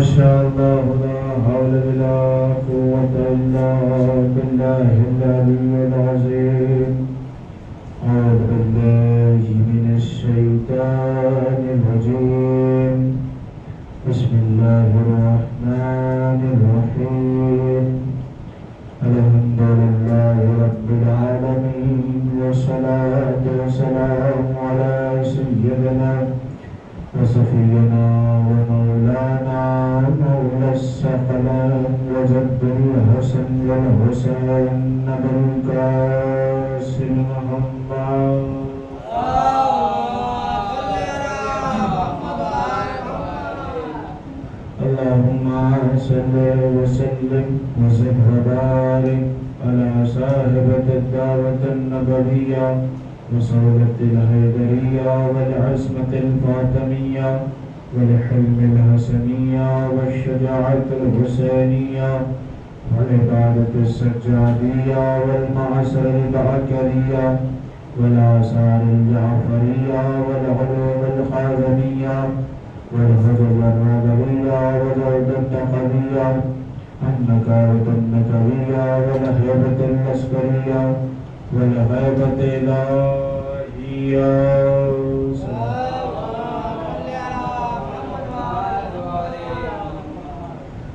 شاء الله لا حول ولا قوة إلا بالله العلي العظيم أعوذ بالله من الشيطان الرجيم بسم الله الرحمن الرحيم الحمد لله رب العالمين والصلاة والسلام على سيدنا وصفينا ومولانا مولى الثقلين وجد الحسن والحسين بن القاسم محمد اللهم صل وسلم وزد وبارك على صاحبة الدعوة النبوية وصولة الحيدرية والعصمة الفاطمية والحلم الحسنية والشجاعة الحسينية والعبادة السجادية والمعصر البعكرية والآثار الجعفرية والعلوم الخازنية والهجر الرضوية والزود النقوية النكارة النكوية والهيبة العسكرية والغيبة الإلهية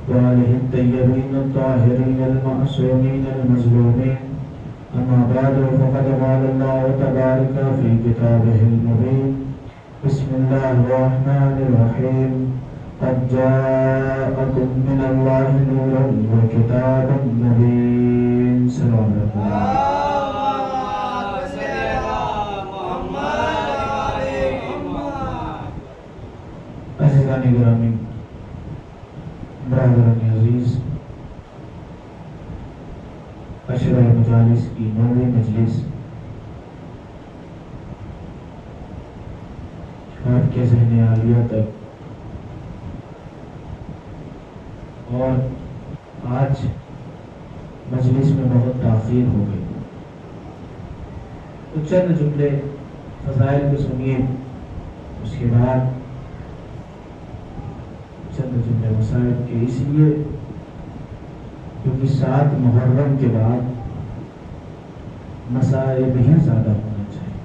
وآله الطيبين الطاهرين المعصومين المظلومين أما بعد فقد قال الله تبارك في كتابه المبين بسم الله الرحمن الرحيم قد جاءكم من الله نور وكتاب مبين سلام الله عزیزان گرامی برادران عزیز عشرہ مجالس کی 9ویں مجلس آپ کے ذہن عالیہ تک اور آج مجلس میں بہت تاخیر ہو گئی تو چند جملے فضائل کو سنیے اس کے بعد چند جملے مسائل کے اس لیے کیونکہ 7 محرم کے بعد مسائل بھی زیادہ ہونا چاہیے.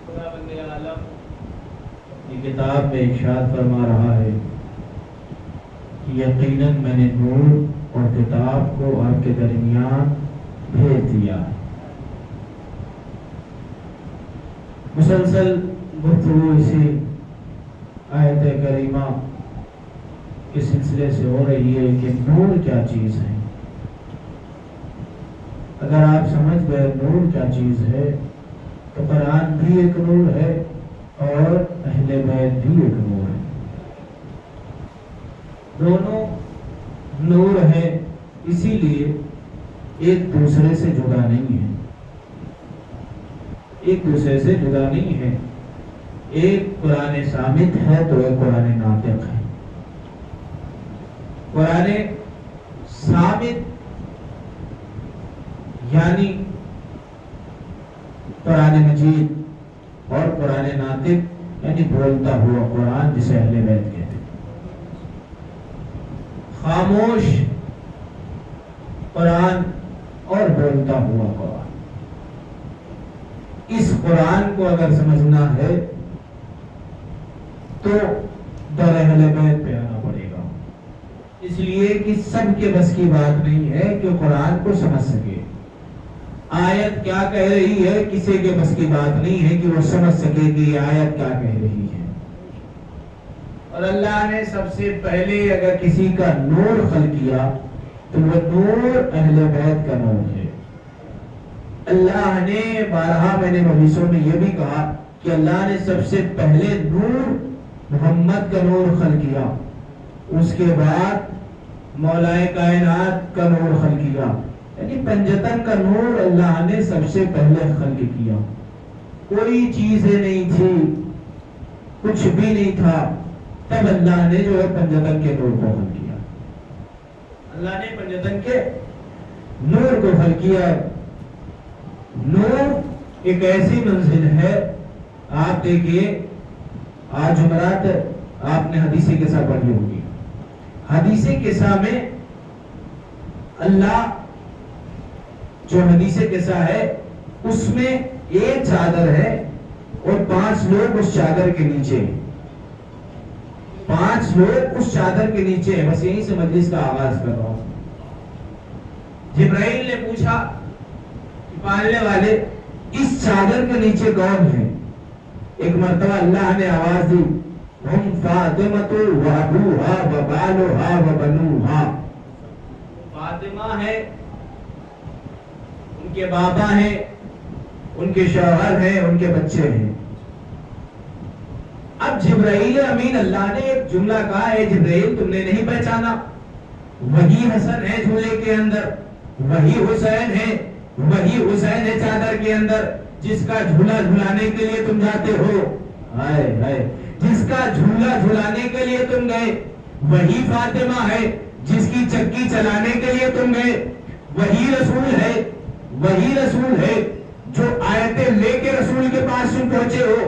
خدا بندے عالم یہ کتاب میں ارشاد فرما رہا ہے کہ یقیناً میں نے نور اور کتاب کو آپ کے درمیان بھیج دیا. مسلسل گفتگو اسی آیت کریمہ کے سلسلے سے ہو رہی ہے کہ نور کیا چیز ہے. اگر آپ سمجھ گئے نور کیا چیز ہے تو قرآن بھی ایک نور ہے اور اہل بیت بھی ایک نور ہے. دونوں نور ہیں، اسی لیے ایک دوسرے سے جدا نہیں ہے. ایک دوسرے سے جدا نہیں ہے. ایک قرآن صامت ہے تو ایک قرآن ناطق ہے. قرآن صامت یعنی قرآن مجید اور قرآن ناطق یعنی بولتا ہوا قرآن جسے اہل بیت کہتے ہیں. خاموش قرآن اور بولتا ہوا قرآن. اس قرآن کو اگر سمجھنا ہے تو در اہل بیت پہ آنا پڑے گا. اس لیے کہ سب کے بس کی بات نہیں ہے کہ قرآن کو سمجھ سکے. آیت کیا کہہ رہی ہے کسی کے بس کی بات نہیں ہے کہ وہ سمجھ سکے کہ یہ آیت کیا کہہ رہی ہے. اور اللہ نے سب سے پہلے اگر کسی کا نور خلق کیا تو وہ نور اہل بیت کا نور ہے. اللہ نے بارہا میں نے حدیثوں میں یہ بھی کہا کہ اللہ نے سب سے پہلے نور محمد کا نور خلق کیا، اس کے بعد مولائے کائنات کا نور خلق کیا. یعنی پنجتن کا نور اللہ نے سب سے پہلے خلق کیا. کوئی چیزیں نہیں تھی، کچھ بھی نہیں تھا، تب اللہ نے جو ہے پنجتن کے نور کو خلق کیا. اللہ نے پنجتن کے نور کو خلق کیا. نور ایک ایسی منزل ہے، آپ دیکھیے آج جمعرات آپ نے حدیث قصہ پڑھی ہوگی. حدیث قصہ میں اللہ جو حدیث قصہ ہے اس میں ایک چادر ہے اور 5 لوگ اس چادر کے نیچے ہیں. 5 لوگ اس چادر کے نیچے ہیں. بس یہیں سے مجلس کا آغاز کر رہا ہوں. جبرائیل نے پوچھا کہ پالنے والے اس چادر کے نیچے کون ہے؟ ایک مرتبہ اللہ نے آواز دی ہم فاطمۃ و ابوہا و بالھا و بنوہا. فاطمہ ہے، ان کے بابا ہیں، ان کے شوہر ہیں، ان کے بچے ہیں. اب جبرائیل امین اللہ نے ایک جملہ کہا، اے جبرائیل تم نے نہیں پہچانا؟ وہی حسن ہے جھولے کے اندر، وہی حسین ہے چادر کے اندر جس کا جھولا جھلانے کے لیے تم جاتے ہو. ہائے ہائے، جس کا جھولا جھلانے کے لیے تم گئے وہی فاطمہ ہے، جس کی چکی چلانے کے لیے تم گئے وہی رسول ہے جو آیتیں لے کے رسول کے پاس تم پہنچے ہو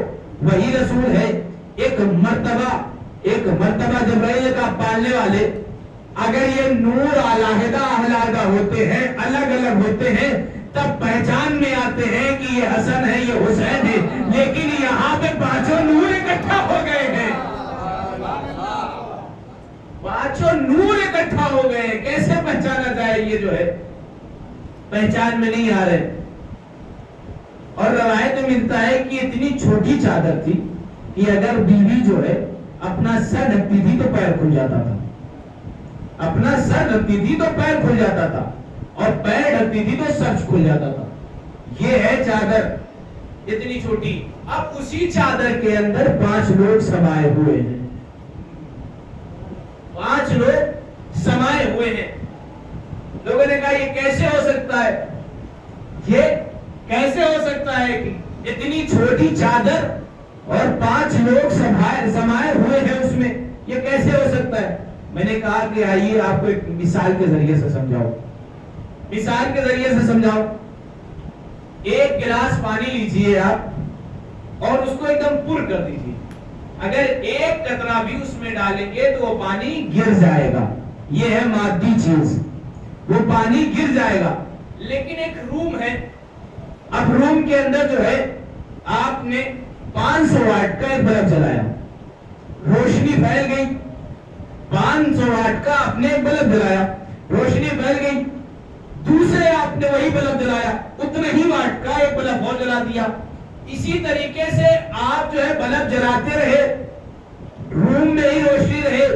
وہی رسول ہے. ایک مرتبہ جبرائیل کا پالنے والے اگر یہ نور علیحدہ ہوتے ہیں، الگ الگ ہوتے ہیں، تب پہچان میں آتے ہیں کہ یہ حسن ہے، یہ حسین ہے. لیکن یہاں پہ 5 نور اکٹھا ہو گئے ہیں. 5 نور اکٹھا ہو گئے ہیں. کیسے پہچانا جائے؟ یہ جو ہے پہچان میں نہیں آ رہے. اور روایت میں ملتا ہے کہ اتنی چھوٹی چادر تھی کہ اگر بیوی جو ہے اپنا سر ڈھکتی تھی تو پیر کھل جاتا تھا، اپنا سر ڈھکتی تھی تو پیر کھل جاتا تھا، اور پیر ڈھکتی تھی تو سر کھل جاتا تھا. یہ ہے چادر اتنی چھوٹی. اب اسی چادر کے اندر 5 لوگ سمائے ہوئے ہیں. 5 لوگ سمائے ہوئے ہیں. لوگوں نے کہا یہ کیسے ہو سکتا ہے؟ یہ کیسے ہو سکتا ہے کہ اتنی چھوٹی چادر اور 5 لوگ سمائے ہوئے ہیں اس میں؟ یہ کیسے ہو سکتا ہے؟ میں نے کہا کہ آئیے آپ کو ایک مثال کے ذریعے سے سمجھاؤ. ایک گلاس پانی لیجئے آپ اور اس کو ایک دم پر کر دیجئے. اگر ایک قطرہ بھی اس میں ڈالیں گے تو وہ پانی گر جائے گا. یہ ہے مادی چیز، وہ پانی گر جائے گا. لیکن ایک روم ہے، اب روم کے اندر جو ہے آپ نے 500 واٹ کا ایک بلب جلایا، روشنی پھیل گئی. 500 واٹ کا آپ نے ایک بلب جلایا، روشنی پھیل گئی. دوسرے آپ نے وہی بلب جلایا، اتنے ہی واٹ کا ایک بلب اور جلا دیا. اسی طریقے سے آپ جو ہے بلب جلاتے رہے، روم میں ہی روشنی رہے،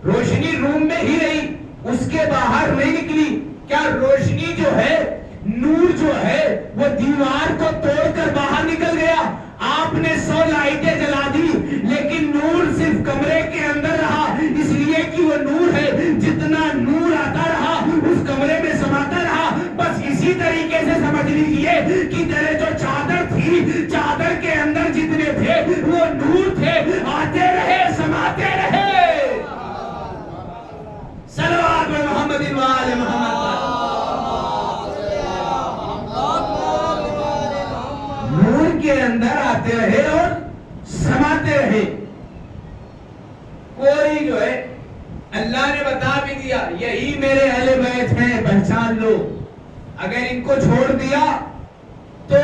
روشنی روم میں ہی رہی، اس کے باہر نہیں نکلی. کیا روشنی جو ہے، نور جو ہے وہ دیوار کو توڑ کر باہر نکل گیا؟ آپ نے 100 لائٹیں جلا دی لیکن نور صرف کمرے کے اندر رہا، اس لیے کہ وہ نور ہے. جتنا نور آتا رہا اس کمرے میں سماتا رہا. بس اسی طریقے سے سمجھ لیجئے کہ تیرے جو چادر تھی، چادر کے اندر جتنے تھے وہ نور تھے، آتے رہے، سماتے رہے. صلوات محمد و آل محمد. نور کے اندر آتے رہے اور سماتے رہے. کوئی جو ہے اللہ نے بتا بھی دیا یہی میرے اہل بیت ہیں، پہچان لو. اگر ان کو چھوڑ دیا تو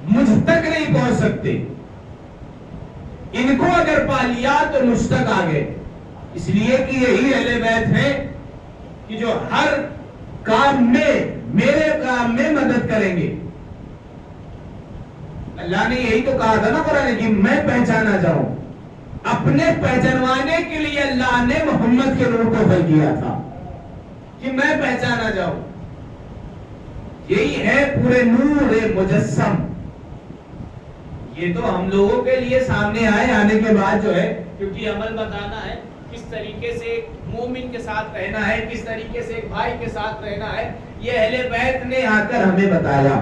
مجھ تک نہیں پہنچ سکتے، ان کو اگر پا لیا تو مجھ تک آ گئے. اس لیے کہ یہی اہل بیت ہیں کہ جو ہر کام میں، میرے کام میں مدد کریں گے. اللہ نے یہی تو کہا تھا نا قرآن کہ میں پہچانا جاؤں. اپنے پہچانوانے کے لیے اللہ نے محمد کے نور کو بھر کیا تھا کہ میں پہچانا جاؤں. یہی ہے پورے نور مجسم. یہ تو ہم لوگوں کے لیے سامنے آنے کے بعد جو ہے، کیونکہ عمل بتانا ہے کس طریقے سے ایک مومن کے ساتھ رہنا ہے، کس طریقے سے ایک بھائی کے ساتھ رہنا ہے. یہ اہل بیت نے آ کر ہمیں بتایا،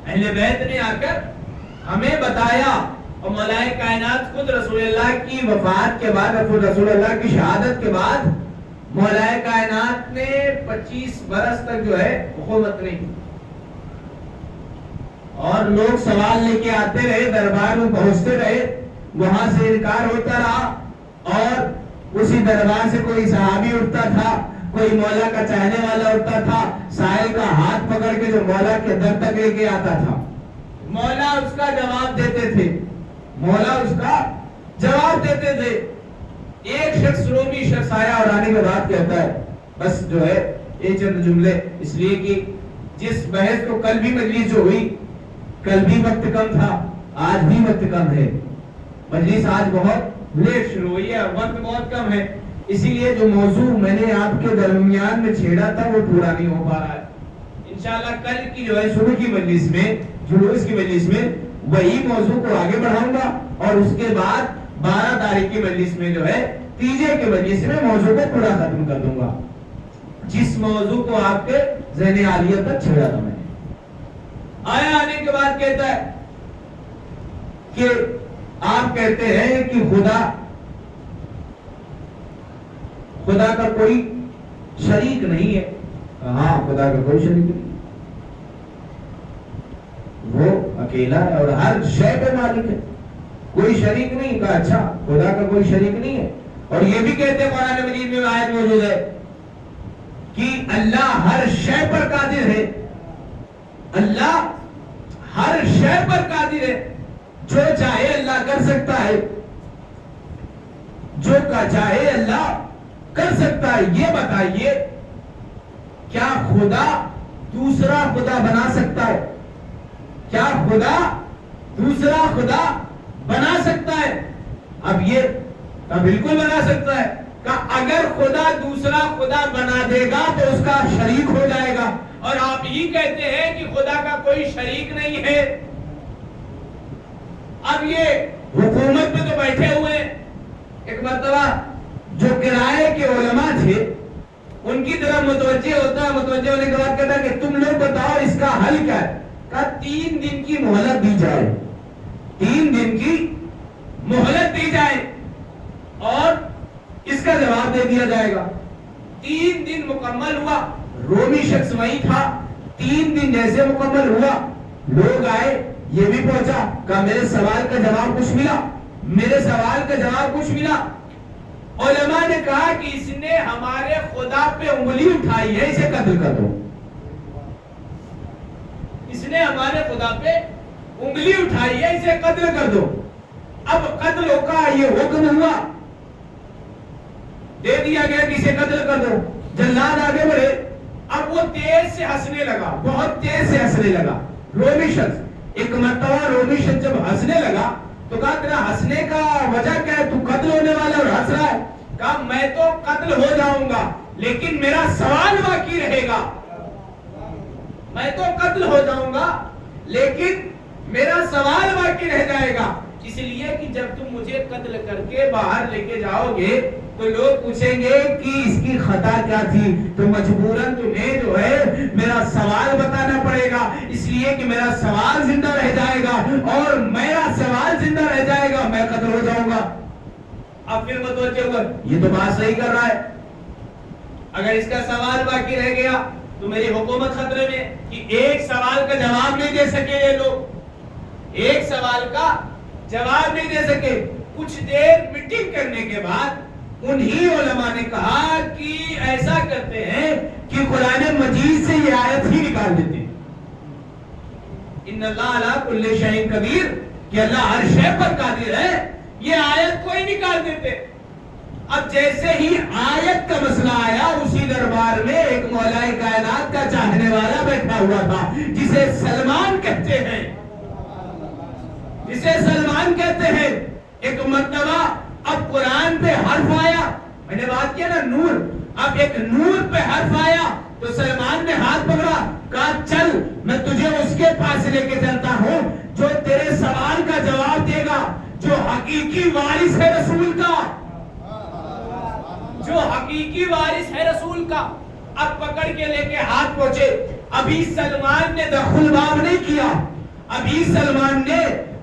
اہل بیت نے آ کر ہمیں بتایا. اور مولا کائنات خود رسول اللہ کی وفات کے بعد، رسول اللہ کی شہادت کے بعد مولا کائنات نے 25 برس تک جو ہے حکومت نہیں. اور لوگ سوال لے کے آتے رہے، دربار میں پہنچتے رہے، وہاں سے انکار ہوتا رہا، اور اسی دربار سے کوئی صحابی اٹھتا تھا، کوئی مولا کا چاہنے والا اٹھتا تھا، سائل کا ہاتھ پکڑ کے جو مولا کے در تک لے کے آتا تھا، مولا اس کا جواب دیتے تھے، مولا اس کا جواب دیتے تھے۔ ایک شخص، رومی شخص آیا اور آنے کے بعد کہتا ہے، بس جو ہے یہ چند جملے، اس لیے کہ جس بحث کو کل بھی مجلس جو ہوئی، کل بھی وقت کم تھا، آج بھی وقت کم ہے، مجلس آج بہت لیٹ شروع ہوئی ہے اور وقت بہت کم ہے، اسی لیے جو موضوع میں نے آپ کے درمیان میں چھیڑا تھا وہ پورا نہیں ہو پا رہا ہے۔ انشاءاللہ کل کی جو ہے صبح کی مجلس میں، جلوس کی مجلس میں وہی موضوع کو آگے بڑھاؤں گا، اور اس کے بعد 12 تاریخ کی مجلس میں جو ہے تیجے کی مجلس میں موضوع کو پورا ختم کر دوں گا، جس موضوع کو آپ کے ذہن عالیہ تک چھیڑا تھا میں نے۔ آیا آنے کے بعد کہتا ہے کہ آپ کہتے ہیں کہ خدا کا کوئی شریک نہیں ہے۔ ہاں، خدا کا کوئی شریک نہیں، وہ اکیلا ہے اور ہر شے پہ مالک ہے، کوئی شریک نہیں۔ کہا اچھا، خدا کا کوئی شریک نہیں ہے، اور یہ بھی کہتے ہیں قرآن مجید میں آیت موجود ہے کہ اللہ ہر شے پر قادر ہے، اللہ ہر شے پر قادر ہے، جو چاہے اللہ کر سکتا ہے، جو چاہے اللہ کر سکتا ہے۔ یہ بتائیے، کیا خدا دوسرا خدا بنا سکتا ہے؟ کیا خدا دوسرا خدا بنا سکتا ہے؟ اب یہ بالکل بنا سکتا ہے کہ اگر خدا دوسرا خدا بنا دے گا تو اس کا شریک ہو جائے گا، اور آپ یہ کہتے ہیں کہ خدا کا کوئی شریک نہیں ہے۔ اب یہ حکومت پہ تو بیٹھے ہوئے ہیں، ایک مرتبہ جو کرائے کے علماء تھے ان کی طرف متوجہ ہوتا ہے، متوجہ ہونے کے بعد کہتا ہے کہ تم لوگ بتاؤ اس کا حل کیا ہے؟ کہا 3 دن کی مہلت دی جائے، 3 دن کی مہلت دی جائے اور اس کا جواب دے دیا جائے گا۔ 3 دن مکمل ہوا، رومی شخص وہی تھا، 3 دن جیسے مکمل ہوا، لوگ آئے، یہ بھی پہنچا، کہا میرے سوال کا جواب کچھ ملا، میرے سوال کا جواب کچھ ملا۔ علماء نے کہا کہ اس نے ہمارے خدا پہ انگلی اٹھائی ہے، اسے قتل کر دو۔ اس نے ہمارے خدا پہ انگلی اٹھائی ہے، اسے قتل کر دو۔ اب قتل کا یہ حکم ہوا، دے دیا گیا کہ اسے قتل کر دو۔ جلاد آگے بڑھے، اب وہ تیز سے ہنسنے لگا، بہت تیز سے ہنسنے لگا رومی شخص۔ ایک مرتبہ رومی شخص جب ہنسنے لگا تو کہا تیرا ہنسنے کا وجہ کیا ہے؟ تو قتل ہونے والا اور ہنس رہا ہے۔ کہا میں تو قتل ہو جاؤں گا لیکن میرا سوال باقی رہے گا، میں تو قتل ہو جاؤں گا لیکن میرا سوال باقی رہ جائے گا، اس لیے کہ جب تم مجھے قتل کر کے باہر لے کے جاؤ گے تو لوگ پوچھیں گے کہ اس کی خطا کیا تھی، تو مجبوراً تمہیں جو ہے میرا سوال بتانا پڑے گا، اس لیے کہ میرا سوال زندہ رہ جائے گا، اور میرا سوال زندہ رہ جائے گا میں قتل ہو جاؤں گا۔ اب پھر متوجہ ہوا، یہ تو بات صحیح کر رہا ہے، اگر اس کا سوال باقی رہ گیا تو میری حکومت خطرے میں، کہ ایک سوال کا جواب نہیں دے سکے یہ لوگ، ایک سوال کا جواب نہیں دے سکے۔ کچھ دیر میٹنگ کرنے کے بعد انہی علماء نے کہا کہ ایسا کرتے ہیں کہ قرآن مجید سے یہ آیت ہی نکال دیتے ہیں، ان اللہ علی کل شیء قدیر، کہ اللہ ہر شے پر قادر ہے، یہ آیت کو ہی نکال دیتے۔ اب جیسے ہی آیت کا مسئلہ آیا، اسی دربار میں ایک مولائے کائنات کا چاہنے والا بیٹھا ہوا تھا جسے سلمان کہتے ہیں، جسے سلمان کہتے ہیں۔ ایک مرتبہ اب قرآن پہ حرف آیا، میں نے بات کیا نا نور، اب ایک نور پہ حرف آیا تو سلمان نے ہاتھ پکڑا، کہا چل میں تجھے اس کے پاس لے کے چلتا ہوں جو تیرے سوال کا جواب دے گا، جو حقیقی وارث ہے رسول کا، جو حقیقی وارث ہے رسول کا۔ اب پکڑ کے لے کے ہاتھ پہنچے، ابھی سلمان نے دخل باب نہیں کیا، ابھی سلمان نے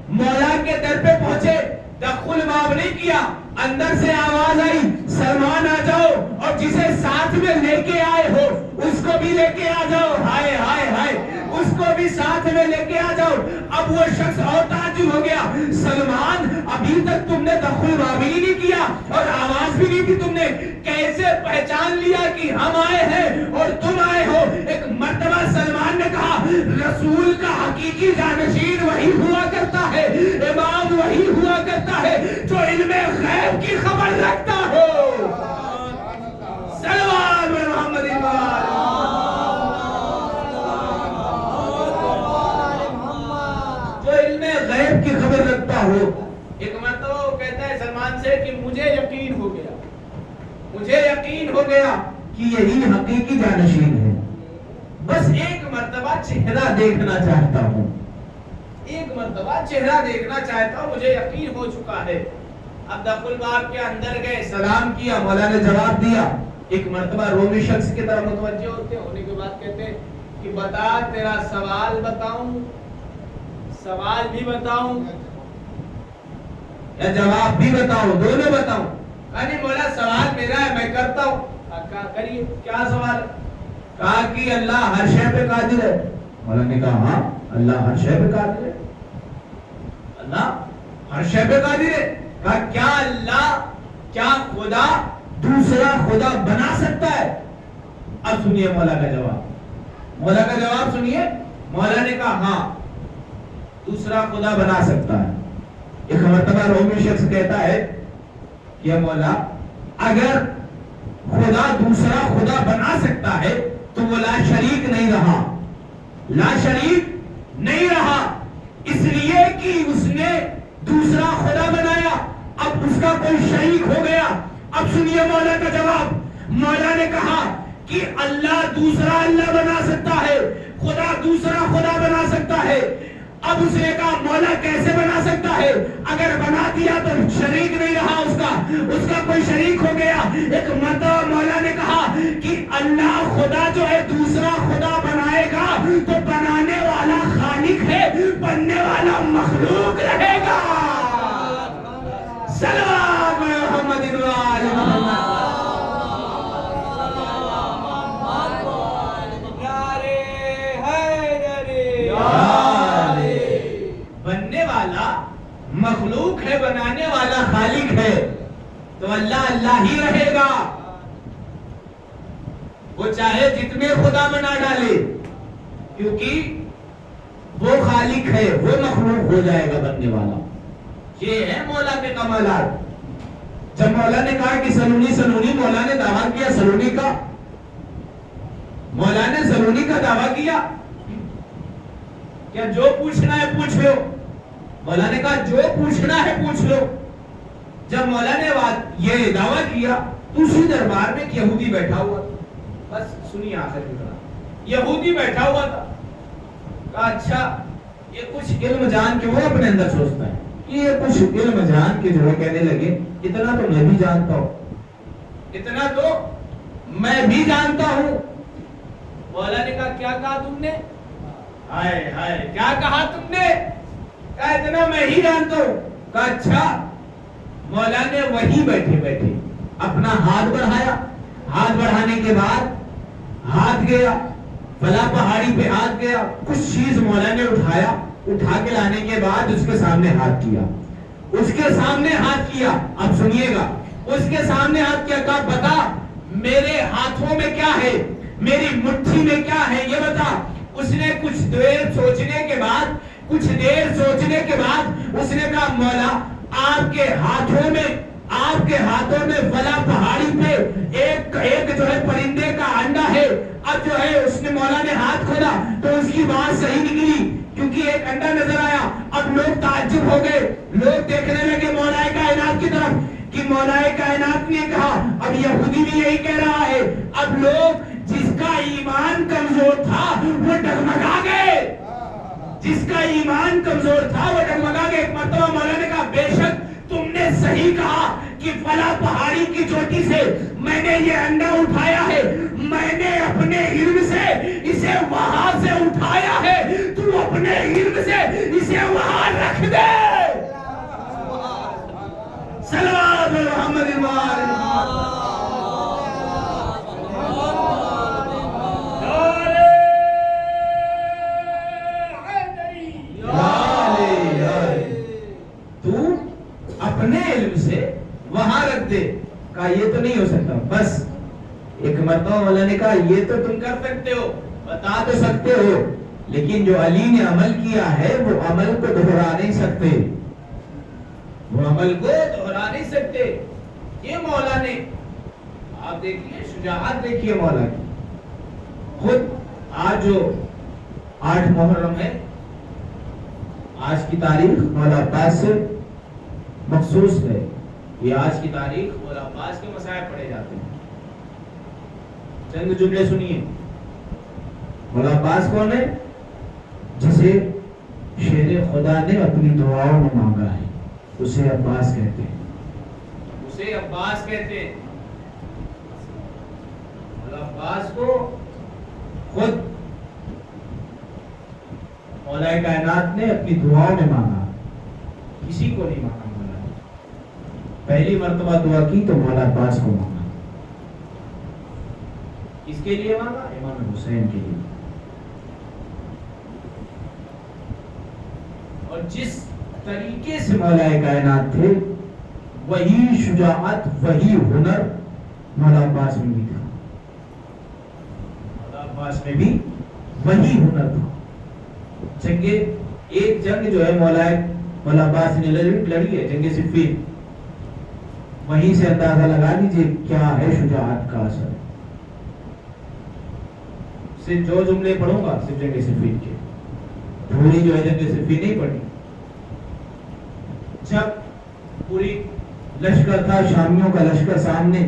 مولا کے در پہ پہنچے، دخل باب نہیں کیا، اندر سے آواز آئی سلمان آ جاؤ، اور جسے ساتھ میں لے کے آئے ہو اس کو بھی لے کے آ جاؤ، ہائے ہائے ہائے، اس کو بھی ساتھ میں لے کے آ جاؤ. اب وہ شخص اور تعجب ہو گیا, سلمان ابھی تک تم نے دخل بابی نہیں کیا اور آواز بھی نہیں تھی, تم نے کیسے پہچان لیا کہ ہم آئے ہیں اور تم آئے ہو؟ ایک مرتبہ سلمان نے کہا, رسول کا حقیقی جانشین وہی ہوا کرتا ہے, امام وہی ہوا کرتا ہے جو علم غیب کی خبر رکھتا ہو. سلوات محمد جو علم غیب کی خبر رکھتا ہو. ایک مرتبہ وہ کہتا ہے سلمان سے کہ مجھے یقین ہو گیا کہ یہی حقیقی جانشین ہے, بس ایک مرتبہ چہرہ دیکھنا چاہتا ہوں, مجھے یقین ہو چکا ہے. اب دخل باب کے اندر گئے, سلام کیا, مولا نے جواب دیا. ایک مرتبہ رومی شخص کی طرف متوجہ ہونے کے بعد کہتے ہیں کہ بتا, تیرا سوال بھی بتاؤں یا جواب بھی بتاؤں, دونوں بتاؤں؟ نہیں مولا سوال میرا ہے, میں کرتا ہوں. کہا کریے, کیا سوال؟ کہا کہ اللہ ہر شے پہ قادر ہے. مولا نے کہا ہاں اللہ ہر شے پہ قادر ہے, اللہ ہر شے پہ قادر ہے. کہا کیا خدا دوسرا خدا بنا سکتا ہے؟ اب سنیے مولا کا جواب سنیے. مولا نے کہا ہاں دوسرا خدا بنا سکتا ہے. ایک مرتبہ رومی شخص کہتا ہے کہ مولا اگر خدا دوسرا خدا بنا سکتا ہے تو وہ لا شریک نہیں رہا, اس لیے کہ اس نے دوسرا خدا بنایا, اب اس کا کوئی شریک ہو گیا. اب سنیے مولا کا جواب. مولا نے کہا کہ اللہ دوسرا اللہ بنا سکتا ہے, خدا دوسرا خدا بنا سکتا ہے. اب اس نے کہا مولا کیسے بنا سکتا ہے؟ اگر بنا دیا تو شریک نہیں رہا, اس کا کوئی شریک ہو گیا. ایک مرتبہ مولا نے کہا کہ اللہ خدا جو ہے دوسرا خدا بنائے گا تو بنانے والا خالق ہے, بننے والا مخلوق رہے گا. صلوات محمد وآل محمد. مخلوق ہے, بنانے والا خالق ہے, تو اللہ ہی رہے گا. وہ چاہے جتنے خدا بنا ڈالے, کیونکہ وہ خالق ہے, وہ مخلوق ہو جائے گا بننے والا. یہ ہے مولا کے کمالات. جب مولا نے کہا کہ سلونی, مولا نے دعویٰ کیا سلونی کا دعویٰ کیا کیا جو پوچھنا ہے پوچھ لو. مولا نے کہا جو پوچھنا ہے پوچھ لو. جب مولا نے یہ دعویٰ کیا تو اسی دربار میں ایک یہودی بیٹھا ہوا تھا. بس سنیے آخر کی طرح, یہودی بیٹھا ہوا تھا. کہا اچھا یہ کچھ علم جان کے, وہ اپنے اندر سوچتا ہے کہ یہ کچھ علم جان کے جو ہے کہنے لگے اتنا تو میں بھی جانتا ہوں. مولا نے کہا کیا کہا تم نے؟ کیا کہا تم نے؟ کہا اتنا میں ہی جانتا ہوں. کہا اچھا. مولا نے وہی بیٹھے اپنا ہاتھ بڑھایا. ہاتھ بڑھانے کے بعد ہاتھ گیا فلاں پہاڑی پہ, ہاتھ گیا, کچھ چیز مولا نے اٹھا کے لانے کے بعد اس کے سامنے ہاتھ کیا. اب سنیے گا, اس کے سامنے ہاتھ کیا. کہا بتا میرے ہاتھوں میں کیا ہے, میری مٹھی میں کیا ہے, یہ بتا. اس نے کچھ دیر سوچنے کے بعد اس نے کہا مولا آپ کے ہاتھوں میں فلاں پہاڑی پہ ایک جو ہے پرندے کا انڈا ہے. اب جو ہے اس نے مولا نے ہاتھ کھولا تو اس کی بات صحیح نکلی, کیونکہ ایک انڈا نظر آیا. اب لوگ تعجب ہو گئے, لوگ دیکھنے لگے مولا کائنات کی طرف کہ مولا کائنات نے کہا. اب یہودی بھی یہی کہہ رہا ہے. اب لوگ جس کا ایمان کمزور تھا وہ ڈگمگا گئے. ایک مرتبہ مولا نے کہا بے شک تم نے صحیح کہا کہ فلاں پہاڑی کی چوٹی سے میں نے یہ انڈا اٹھایا ہے, میں نے اپنے علم سے اسے وہاں سے اٹھایا ہے, تو اپنے علم سے اسے وہاں رکھ دے. صلوات محمد تو نہیں ہو سکتا. بس ایک مرتبہ مولا نے کہا یہ تو تم کر سکتے ہو, بتا تو سکتے ہو, لیکن جو علی نے عمل کیا ہے وہ عمل کو دہرا نہیں سکتے, وہ عمل کو دہرا نہیں سکتے. یہ مولا نے, آپ دیکھیے شجاعت دیکھیے مولا کی. خود آج جو 8 محرم ہے, آج کی تاریخ مولا عباس سے مخصوص ہے. یہ آج کی تاریخ مولا عباس کے مصائب پڑھے جاتے ہیں. چند جملے سنیے. مولا عباس کون ہے؟ جسے شیر خدا نے اپنی دعاؤں میں مانگا ہے, اسے عباس کہتے ہیں, اسے عباس کہتے ہیں. مولا عباس کو خود مولا کائنات نے اپنی دعاؤں میں مانگا, کسی کو نہیں مانگا. مولا نے پہلی مرتبہ دعا کی تو مولا عباس کو مانگا. کس کے لیے مانگا؟ امام حسین کے لیے. اور جس طریقے سے مولا کائنات تھے وہی شجاعت وہی ہنر مولا عباس میں بھی تھا. مولا عباس میں بھی وہی ہنر تھا. ایک جنگ جو ہے مولا عباس نے لڑی ہے, جنگ صفین. وہیں سے اندازہ لگا لیجیے کیا ہے شجاعت کا اثر. صرف جو جملے پڑھوں گا صرف جنگ صفین کے, پوری جو ہے جنگ صفین نہیں پڑھی. جب پوری لشکر تھا, شامیوں کا لشکر سامنے,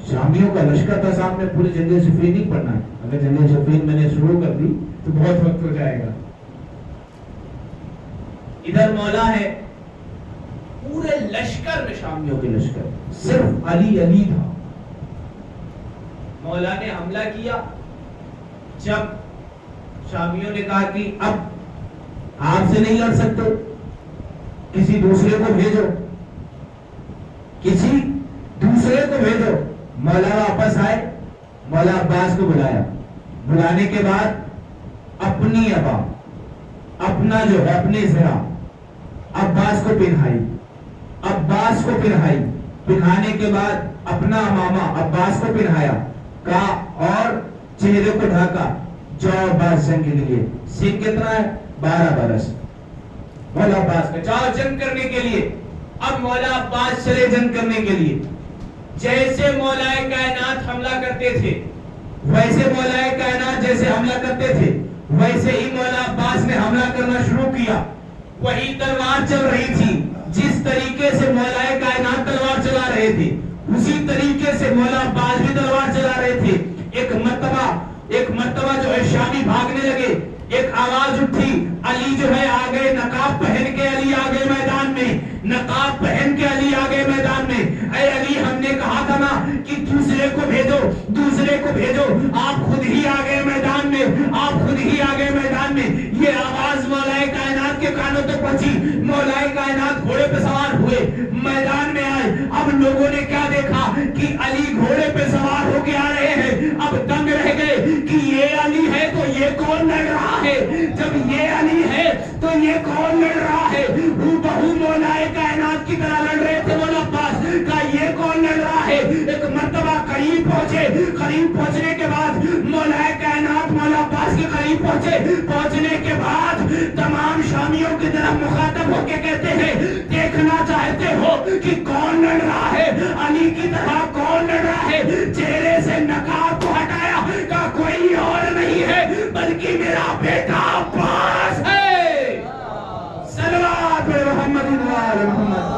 شامیوں کا لشکر تھا سامنے, پوری جنگ صفین نہیں پڑھنا ہے. اگر جنگ صفین میں نے شروع کر دی تو بہت وقت ہو جائے گا. ادھر مولا ہے, پورے لشکر میں شامیوں کے لشکر, صرف علی تھا. مولا نے حملہ کیا. جب شامیوں نے کہا کہ اب آپ سے نہیں لڑ سکتے, کسی دوسرے کو بھیجو, کسی دوسرے کو بھیجو. مولا واپس آئے, مولا عباس کو بلایا. بلانے کے بعد اپنی ابا, اپنا جو ہے اپنی ذرا عباس کو پہنائی, عباس کو پہنائی. پہنانے کے بعد اپنا ماما عباس کو پہنایا, کہا اور چہرے کو ڈھاکا, جاؤ عباس جنگ کے لیے. سن کتنا ہے؟ 12 برس. مولا عباس کا جاؤ جنگ کرنے کے لیے. اب مولا عباس چلے جنگ کرنے کے لیے. جیسے مولا کائنات حملہ کرتے تھے ویسے مولا کائنات جیسے حملہ کرتے تھے ویسے ہی مولا عباس نے حملہ کرنا شروع کیا. وہی تلوار چل رہی تھی, جس طریقے سے مولا کائنات تلوار چلا رہے تھے اسی طریقے سے مولا عباس بھی تلوار چلا رہے تھے. ایک مرتبہ جو ہے شامی بھاگنے لگے. ایک آواز اٹھی, علی جو ہے آگے, نقاب پہن کے علی آگے میدان میں, نقاب پہن کے علی آگے میدان میں. اے علی, ہم نے کہا تھا نا کہ دوسرے کو بھیجو, دوسرے کو بھیجو, آپ خود ہی آگے میدان میں, آپ خود ہی آگے میدان میں. یہ آواز مولا کائنات کے کانوں تک پہنچی. مولا کائنات گھوڑے پہ سوار ہوئے, میدان میں آئے. اب لوگوں نے کیا دیکھا کہ علی گھوڑے پہ سوار ہو کے آ رہے ہیں. اب دنگ رہ گئے کہ یہ علی ہے تو یہ کون لڑ رہا ہے, جب یہ علی ہے تو یہ کون لڑ رہا ہے. بہو مولا کائنات کی طرح لڑ رہے تھے مولا عباس کا, یہ کون لڑ رہا ہے. ایک مرتبہ قریب پہنچے, قریب پہنچنے کے بعد مولا کائنات مولا عباس کے قریب پہنچے. پہنچنے کے بعد تمام شامیوں کی طرف مخاطب ہو کے کہتے ہیں, دیکھنا چاہتے ہو کہ کون لڑ رہا ہے, علی کی طرح کون لڑ رہا ہے. چہرے سے نقاب کو ہٹایا, کا کوئی اور نہیں ہے بلکہ میرا بیٹا عباس ہے. صلوات محمد وعلی محمد.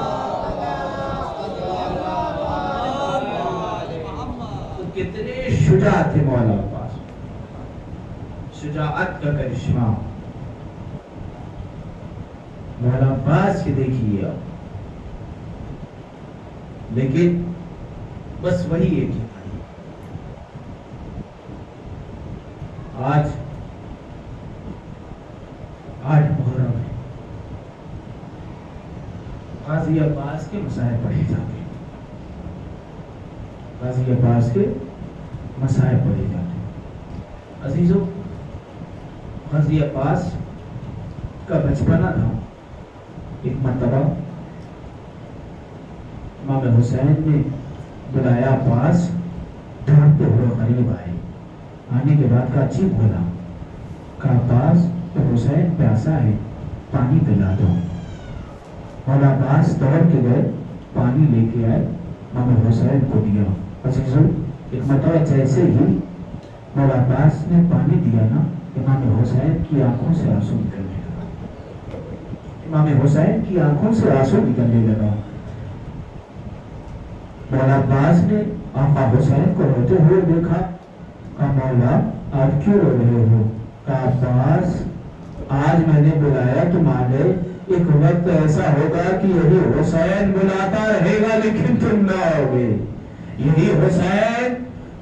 کتنے شجاع تھے مولا عباس, شجاعت کا کرشمہ مولا عباس کی دیکھیے آپ. لیکن بس وہی ایک ہی آج 8 محرم ہے, غازی عباس کے مسائل پڑھے جاتے ہیں, غازی عباس کے مسائل پڑھے جاتے ہیں. عزیزو, غازی عباس کا بچپنا تھا. ایک مرتبہ امام حسین نے بلایا پاس، ڈھونڈتے ہوئے قریب آئے، آنے کے بعد کہا جی بولا، کہا عباس تو حسین پیاسا ہے، پانی پلا دو۔ مولا عباس دوڑ کے گئے، پانی لے کے آئے، امام حسین کو دیا۔ عزیزو، ایک مرتبہ جیسے ہی مولا عباس نے پانی دیا نا، امام حسین کی آنکھوں سے آنسو نکلنے لگا، امام حسین کی آنکھوں سے آنسو نکلنے لگا۔ مولا عباس نے آقا حسین کو روتے ہوئے دیکھا، کہا مولا آج کیوں رو رہے ہو؟ کہا عباس آج میں نے بلایا تمہارے، ایک وقت ایسا ہوگا کہ یہی حسین بلاتا رہے گا لیکن تم نہ آؤگے، یہی حسین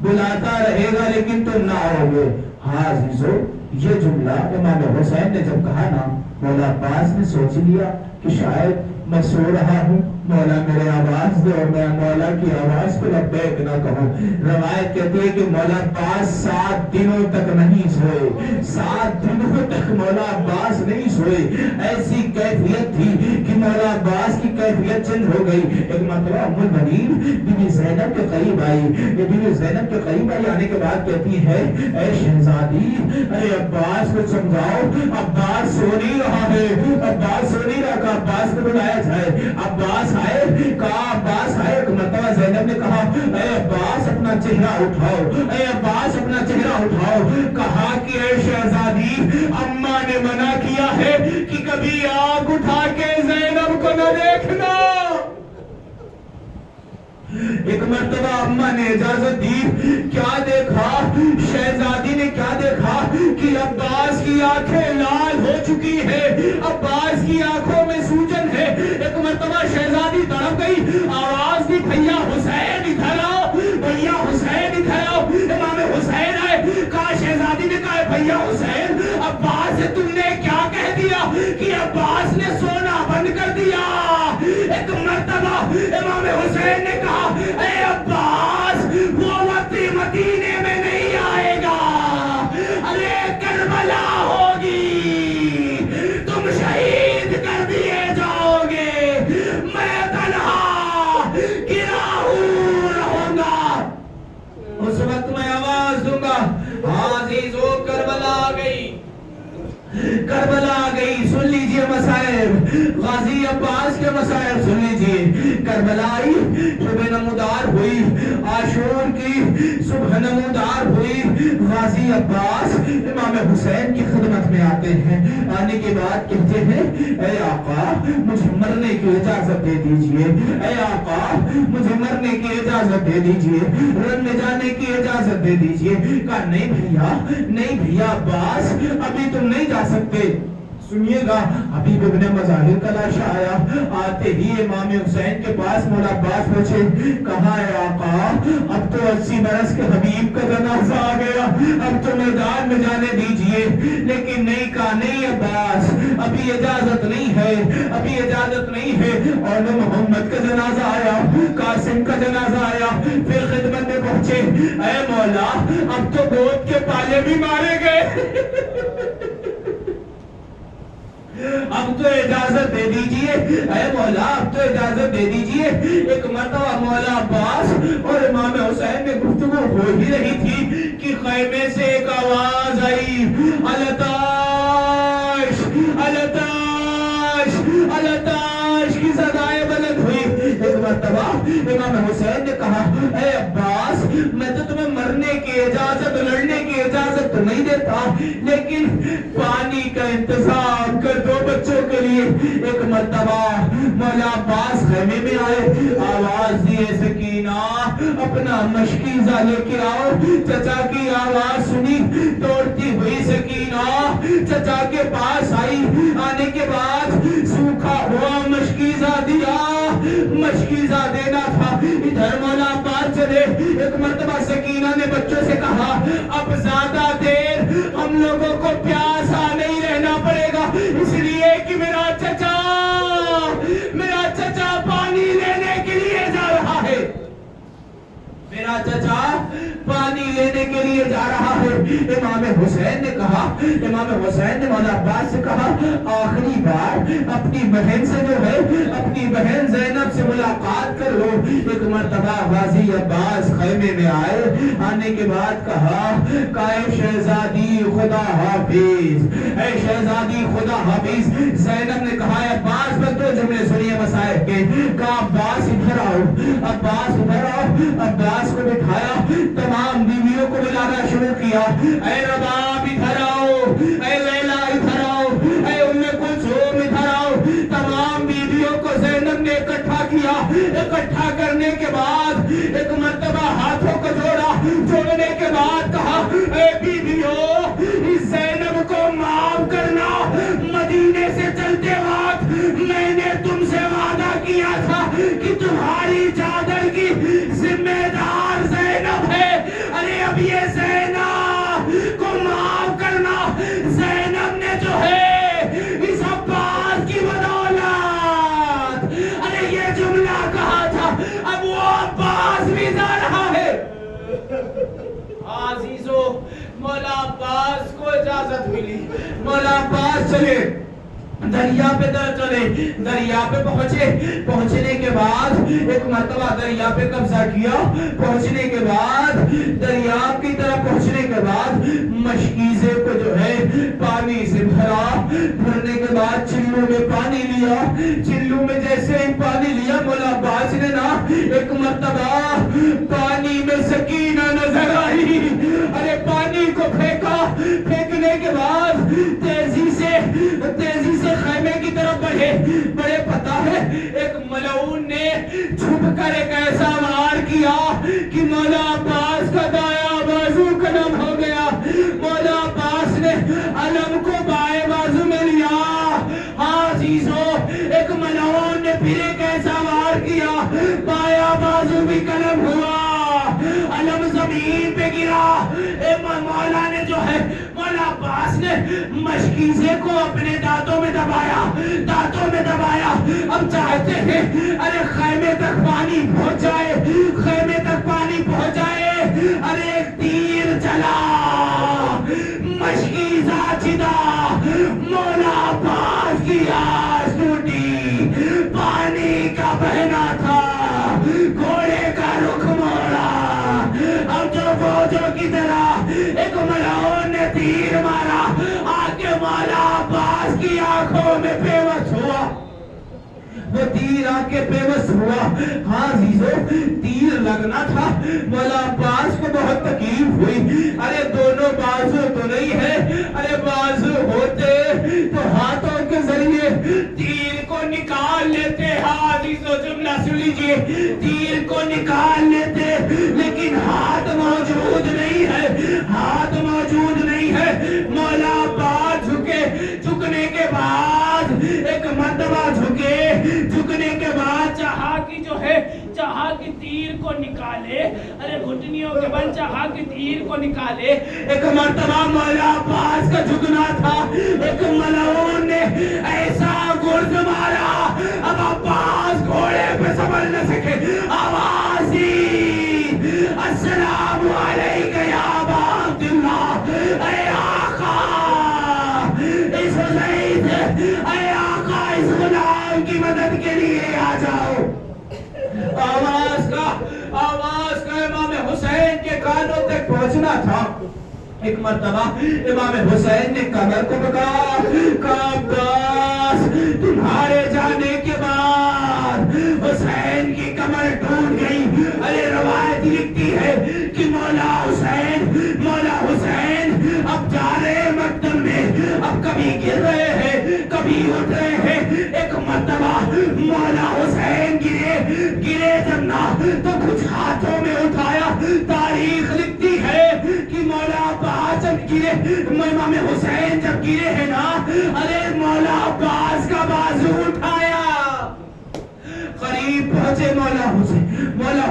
بلاتا رہے گا لیکن تم نہ آؤگے۔ ہاں عزیزو، یہ جملہ امام حسین نے جب کہا نا، مولا عباس نے سوچ لیا کہ شاید میں سو رہا ہوں، مولا میرے آواز دے اور میں مولا کی آواز کو لبیک نہ کہوں۔ روایت کہتی ہے کہ مولا عباس 7 دنوں تک نہیں سوئے، 7 دنوں تک مولا عباس نہیں سوئے۔ ایسی کیفیت تھی کہ مولا عباس کی کیفیت چینج ہو گئی۔ ایک مرتبہ ام المؤمنین بی بی زینب کے قریب آئی، یہ بی بی زینب کے قریب آئی، آنے کے بعد کہتی ہے اے شہزادی، ارے عباس کو سمجھاؤ، عباس سو نہیں رہا ہے، عباس سو نہیں رہا، کہ عباس کو بلایا جائے۔ عباس آئے، کہا عباس آئے۔ ایک مرتبہ زینب نے کہا اے عباس اپنا چہرہ اٹھاؤ، اے عباس اپنا چہرہ اٹھاؤ۔ کہا کہ اے شہزادی، اماں نے منع کیا ہے کہ کبھی آنکھ اٹھا کے زینب کو نہ دیکھنا۔ ایک مرتبہ اماں نے اجازت دی، کیا دیکھا شہزادی نے؟ کیا دیکھا کہ عباس کی آنکھیں لال ہو چکی ہے، عباس کی آنکھوں میں سوجن ہے۔ ایک مرتبہ شہزادی تڑپ گئی، آواز دی بھیا حسین ادھر آؤ، بھیا حسین ادھر آؤ۔ امام حسین آئے، کہا شہزادی نے کہا بھیا حسین، عباس سے تم نے کیا کہہ دیا کہ عباس نے سونا بند کر دیا؟ ایک مرتبہ امام حسین نے کہا اے عباس، وہ وقت مدینے میں نہیں آئے گا، ارے کربلا ہوگی، تم شہید کر دیے جاؤ گے، میں تنہا گرا رہوں گا۔ اس وقت میں آواز دوں گا، ہاں عزیزو کربلا آ گئی، کربلا آ گئی۔ سن لیجئے مسائب، غازی عباس کے مسائب سن لیجئے۔ کربلا آئی، صبح نمودار ہوئی، عاشور کی صبح نمودار ہوئی۔ غازی عباس امام حسین کی خدمت میں آتے ہیں، آنے کے بعد کہتے ہیں اے آقا مجھے مرنے کی اجازت دے دیجئے، اے آقا مجھے مرنے کی اجازت دے دیجئے، رن میں جانے کی اجازت دے دیجئے۔ کہا نہیں بھیا، نہیں بھیا عباس، ابھی تم نہیں جا سکتے۔ سنیے گا، حبیب ابن مظاہر کا لاشا آیا، آتے ہی امام حسین کے پاس مولا عباس پہنچے، کہا اے آقا اب تو 80 برس کے حبیب کا جنازہ آ گیا، اب تو میدان میں جانے دیجئے۔ لیکن نہیں، کہا نہیں عباس، ابھی اجازت نہیں ہے، ابھی اجازت نہیں ہے۔ اور محمد کا جنازہ آیا، قاسم کا جنازہ آیا، پھر خدمت میں پہنچے، اے مولا اب تو گود کے پالے بھی مارے گئے، اب تو اجازت دے دیجئے، اے مولا اب تو اجازت دے دیجئے۔ ایک مرتبہ مولا عباس اور امام حسین میں گفتگو ہو ہی رہی تھی کہ خیمے سے ایک آواز آئی، التاش التاش التاش کی صدائیں بلند ہوئی۔ ایک مرتبہ امام حسین نے کہا اے عباس میں تو تمہیں مرنے کی اجازت، لڑنے کی اجازت تو نہیں دیتا، لیکن پانی کا انتظام کر دو بچوں کے لیے۔ ایک مرتبہ مولا عباس خیمے میں آئے، آواز دیے سکینہ اپنا مشکیزہ لے کے آؤ۔ چچا کی آواز سنی، دوڑتی ہوئی سکینہ چچا کے پاس آئی، آنے کے بعد سوکھا ہوا مشکیزہ دیا، مشکیزہ دینا تھا۔ ادھر مولا عباس چلے، ایک مرتبہ سکینہ نے بچوں سے کہا اب زیادہ دیر ہم لوگوں کو پیاسا نہیں رہنا پڑے گا، اس لیے کہ میرا چچا پانی لینے کے لیے جا رہا ہے، میرا چچا پانی لینے کے لیے جا رہا ہے۔ امام حسین نے کہا امام حسین نے مولا عباس سے کہا آخری بار اپنی بہن سے جو ہے اپنی بہن زینب سے ملاقات کر لو۔ ایک مرتبہ غازی عباس خیمے میں آئے، آنے کے بعد کہا اے شہزادی خدا حافظ، اے شہزادی خدا حافظ۔ زینب نے کہا عباس بس دو جملے سنیے مصائب کے، کہا عباس ادھر آؤ، عباس ادھر آؤ۔ عباس کو بٹھایا، تمام بیویوں کو بلانا شروع کیا، اے رباب ادھر آؤ، اے لیلا ادھر آؤ، اے ام کلثوم ادھر آؤ۔ تمام بیویوں کو زینب نے اکٹھا کیا، اکٹھا کرنے کے بعد ایک مرتبہ ہاتھوں کو جوڑا، جوڑنے کے بعد کہا اے بیویوں اس زینب کو معاف کرنا، مدینے سے چلتے وقت میں نے تم سے وعدہ کیا تھا کہ تمہاری چادر کی ذمہ دار زینب ہے، ارے اب یہ زینب کو معاف کرنا۔ زینب نے جو ہے اس عباس کی بدولت ارے یہ جملہ کہا تھا، اب وہ عباس بھی جا رہا ہے۔ عزیزو مولا عباس کو اجازت ملی، مولا عباس چلے دریا پہ چلے، دریا پہ پہنچنے کے بعد ایک مرتبہ دریا پہ قبضہ کیا، پہنچنے کے بعد دریاب کی طرف پہنچنے کے بعد مشکیزے کو جو ہے پانی سے بھرنے کے بعد چلو میں پانی لیا، چلو میں جیسے ہی پانی لیا مولا عباس نے نا ایک مرتبہ پانی میں سکینہ نظر آئی، ارے پانی کو پھینکا، پھینکنے کے بعد تیزی سے خیمے کی طرف بڑھے، پتا ہے ایک ملعون نے چھپ کر ایک ایسا وار کیا کہ مولا عباس کا دایاں بازو قلم ہو گیا، مولا عباس نے علم کو بائیں بازو میں لیا۔ ہاں عزیزو ایک ملعون نے پھر ایک ایسا وار کیا، بایاں بازو بھی قلم ہوا، علم زمین پہ گرا۔ مولا نے جو ہے مولا عباس نے مشکیزے کو اپنے دانتوں میں دبایا، اب چاہتے ہیں ارے خیمے تک پانی پہنچ جائے، خیمے تک پانی پہنچ جائے، ارے ایک تیر چلا، مشکیزہ چدا، مولا عباس کی آس ٹوٹی، پانی کا بہنا تھا، گھوڑے کا رخ موڑا، اب جو فوجوں کی طرح ایک ملعون نے تیر مارا، آکے مولا عباس کی آنکھوں میں پیوست ہوا، وہ تیر آکے پیوست ہوا۔ ہاں عزیزو تیر لگنا تھا، مولا عباس کو بہت تکلیف ہوئی، ارے دونوں بازو تو نہیں ہے، ارے بازو ہوتے تو ہاتھوں کے ذریعے تیر کو نکال لیتے۔ ہاں عزیزو جملہ سن لیجئے، تیر کو نکال لیتے، لیکن ہاتھ موجود نہیں ہے، ہاتھ موجود نہیں ہے۔ مولا عباس جھکنے کے بعد ایک مرتبہ جھکنے کے بعد چاہا کہ تیر کو نکالے، ارے گھٹنیوں کے بل چاہا کہ تیر کو نکالے، ایک مرتبہ مولا عباس کا جھکنا تھا، ایک ملعون نے ایسا گرز مارا، اب عباس گھوڑے پہ سنبھل نہ سکے، آواز دی السلام علیکہ یا ابا عبداللہ، اے آقا اس حسین، اے آقا اس غلام کی مدد کے لیے آ جاؤ۔ آواز کا امام حسین کے کانوں تک پہنچنا تھا۔ ایک مرتبہ امام حسین نے کمر کو پکڑا، کہا عباس تمہارے جانے کے بعد حسین کی کمر ٹوٹ گئی۔ ارے روایت لکھتی ہے کہ مولا حسین اب جا رہے مقدم میں، اب کبھی گر رہے ہیں کبھی اٹھ رہے ہیں۔ ایک مرتبہ مولا حسین گرے جب نہ تو کچھ ہاتھوں میں اٹھایا۔ تاریخ لکھتی ہے کہ مولا عباس جب گرے، امام حسین جب گرے ہیں نا، ارے مولا عباس کا بازو اٹھایا، قریب پہنچے مولا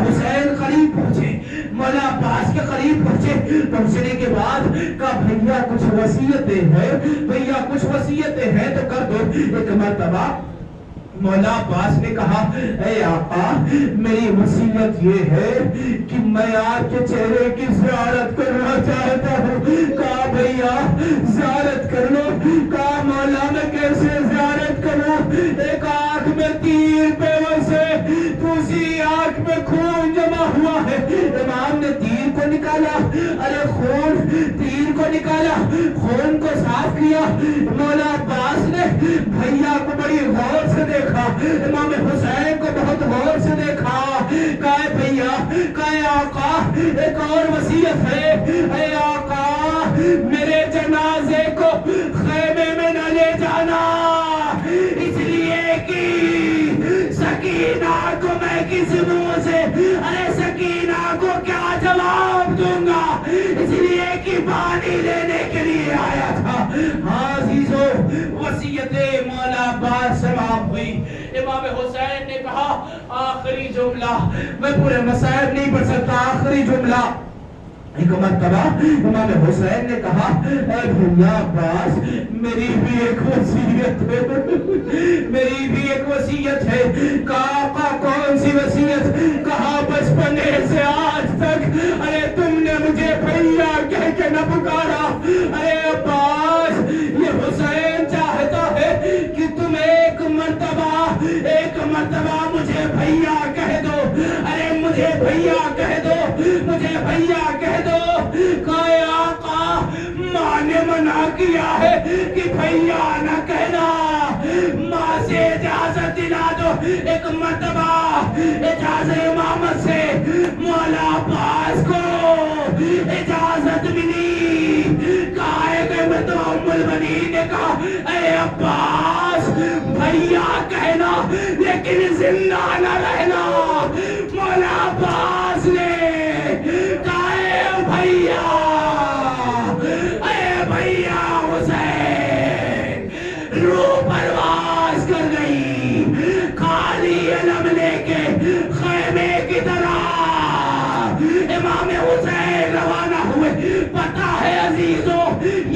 حسین قریب پہنچے، مولا عباس کے قریب پہنچنے کے بعد کہا بھیا کچھ وصیتیں ہیں تو کر دو۔ ایک مرتبہ مولا عباس نے کہا اے آقا میری وصیت یہ ہے کہ میں آپ کے چہرے کی زیارت کرنا چاہتا ہوں. کہا بھیا زیارت کر لو. کہا مولا میں کیسے زیارت کروں؟ ایک آنکھ میں تیر پیوند سے دوسری آنکھ میں خون جمع ہوا ہے. امام نے تیر کو نکالا, ارے خون, تیر کو نکالا, خون کو صاف کیا. مولا عباس نے بھیا کو بڑی غور سے دیکھا, امام حسین کو بہت غور سے دیکھا. کہا بھیا, کہا آقا ایک اور وصیت ہے. اے آقا میرے جنازے کو خیمے میں نہ لے جانا, اس لیے کہ سکینہ کو میں کس منہ سے, ارے سکینہ کو کیا جواب دوں گا, اس لیے کہ پانی لینے کے لیے آیا تھا. ہاں عزیزو, وصیت مولا عباس سماعت ہوئی. امام حسین نے کہا آخری جملہ, میں پورے مسائل نہیں پڑھ سکتا, آخری جملہ. ایک مرتبہ امام حسین نے کہا اے بھیا عباس میری بھی ایک وصیت ہے, میری بھی ایک وصیت ہے. کہا آقا کون سی وصیت؟ کہا بچپنے سے آج تک ارے تم نے مجھے بھیا کہہ کے نہ پکارا. ارے عباس یہ حسین چاہتا ہے کہ تم ایک مرتبہ مجھے بھیا کہہ دو, ارے مجھے بھیا کہہ دو, مجھے بھیا کہہ دو. کہا آقا ماں نے منع کیا ہے کہ بھیا نہ کہنا, ماں سے اجازت دلا دو. ایک مرتبہ اجازت امامت سے مولا عباس کو اجازت ملی. کہا ایک مرتبہ ام المؤمنین نے کہا اے عباس بھیا کہنا لیکن زندہ نہ رہنا. مولا عباس نے کہا اے بھیا حسین, روح پرواز کر گئی خالی علم لے کے خیمے کی طرح. امام حسین روانہ ہوئے. پتا ہے عزیزو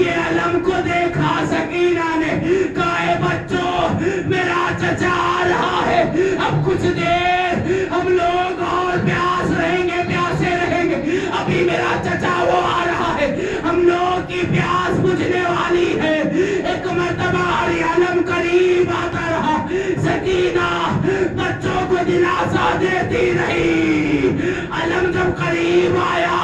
یہ علم کو دیکھا سکینہ نے. کہا اے بچوں میرا چچا آ رہا ہے, اب کچھ دیر ہم لوگ اور پیاسے رہیں گے, ابھی میرا چچا وہ آ رہا ہے, ہم لوگ کی پیاس بجھنے والی ہے. ایک مرتبہ علم قریب آتا رہا. سکینہ بچوں کو دلاسا دیتی رہی. علم جب قریب آیا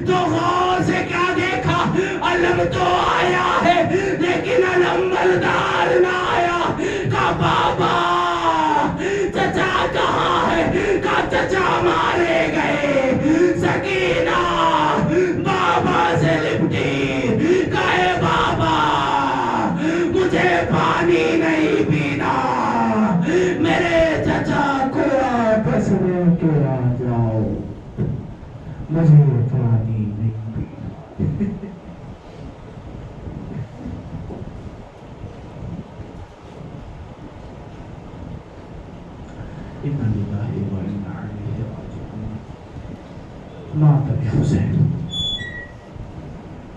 تو غور سے کیا دیکھا, علم تو آیا ہے لیکن علم بردار نہ آیا. کہا بابا چچا کہاں ہے؟ کہا چچا مارے گئے. سکینہ بابا سے لپٹی. کہے بابا مجھے پانی نہیں پینا, میرے چچا کو واپس لے کے آ جاؤ, مجھے پانی نہیں پینا. اِنَّ لِلَّهِ وَإِنَّا إِلَيْهِ رَاجِعُونَ. مات حسین.